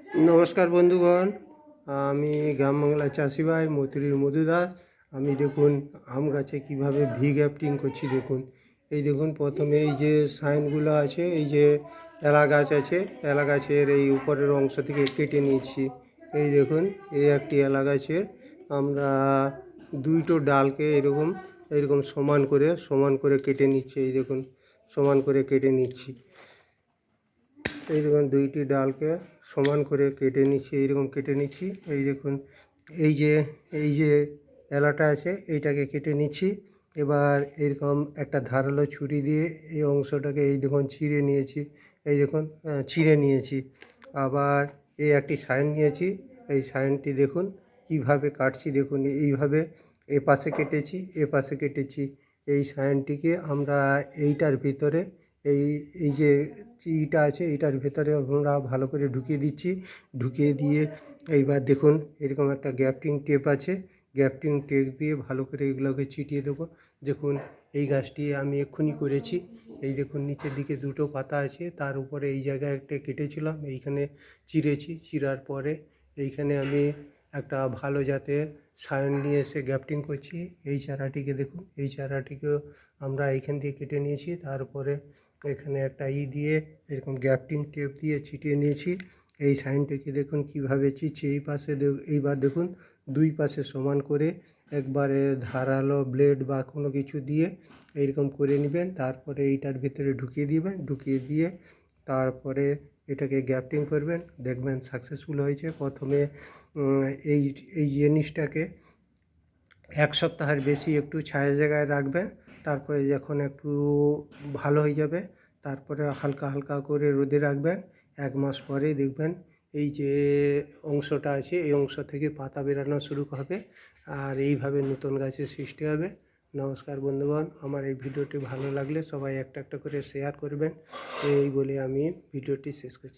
নমস্কার বন্ধুগণ, আমি গ্রাম বাংলার চাষি ভাই মতুরির মধু দাস। আমি দেখুন আম গাছে কীভাবে ভি গ্যাপটিং করছি। দেখুন এই দেখুন, প্রথমে এই যে সাইনগুলো আছে, এই যে এলা গাছ আছে, এলা গাছের এই উপরের অংশ থেকে কেটে নিয়েছি। এই দেখুন, এই একটি এলা গাছের আমরা দুইটো ডালকে এরকম এরকম সমান করে কেটে নিচ্ছি। এই দেখুন, সমান করে কেটে নিচ্ছি। এই দেখুন, দুইটি ডালকে সমান করে কেটে নিচ্ছি, এইরকম কেটে নিচ্ছি। এই দেখুন, এই যে এলাটা আছে, এইটাকে কেটে নিচ্ছি। এবার এরকম একটা ধারালো ছুরি দিয়ে এই অংশটাকে এই দেখুন ছিঁড়ে নিয়েছি। এই দেখুন, ছিঁড়ে নিয়েছি। আবার এই একটি সাইন নিয়েছি। এই সাইনটি দেখুন কিভাবে কাটছি। দেখুন এইভাবে এপাশে কেটেছি, এপাশে কেটেছি। এই সাইনটিকে আমরা এইটার ভিতরে এই এই যে ইটা আছে, এটার ভেতরে আমরা ভালো করে ঢুকিয়ে দিচ্ছি। ঢুকিয়ে দিয়ে এইবার দেখুন এরকম একটা গ্যাপটিং টেপ আছে, গ্যাপটিং টেপ দিয়ে ভালো করে এগুলোকে চিটিয়ে দেবো। দেখুন এই গাছটি আমি এক্ষুনি করেছি। এই দেখুন নিচের দিকে দুটো পাতা আছে, তার উপরে এই জায়গায় একটা কেটেছিলাম, এইখানে চিরেছি। চিরার পরে এইখানে আমি একটা ভালো জাতের সায়ন নিয়ে এসে গ্যাপটিং করছি। এই চারাটিকে দেখুন, এই চারাটিকেও আমরা এইখান দিয়ে কেটে নিয়েছি। তারপরে এখানে একটা দিয়ে এরকম গ্যাপটিং টেপ দিয়ে ছিটিয়ে নিয়েছি। এই সাইনটাকে দেখুন কিভাবে চিচ্ছি। এই পাশে এইবার দেখুন দুই পাশে সমান করে একবারে ধারালো ব্লেড বা কোনো কিছু দিয়ে এইরকম করে নেবেন। তারপরে এইটার ভিতরে ঢুকিয়ে দিবেন, ঢুকিয়ে দিয়ে তারপরে এটাকে গ্যাপটিং করবেন, দেখবেন সাকসেসফুল হয়েছে। প্রথমে এই এই জিনিসটাকে এক সপ্তাহের বেশি একটু ছায়া জায়গায় রাখবেন। তারপরে যখন একটু ভালো হয়ে যাবে, তারপরে হালকা হালকা করে রোদে রাখবেন। 1 মাস পরেই দেখবেন এই যে অংশটা আছে, এই অংশ থেকে পাতা বেরানো শুরু হবে, আর এইভাবে নতুন গাছের সৃষ্টি হবে। নমস্কার বন্ধুগণ, আমার এই ভিডিওটি ভালো লাগলে সবাই একটা একটা করে শেয়ার করবেন। এই বলে আমি ভিডিওটি শেষ করছি।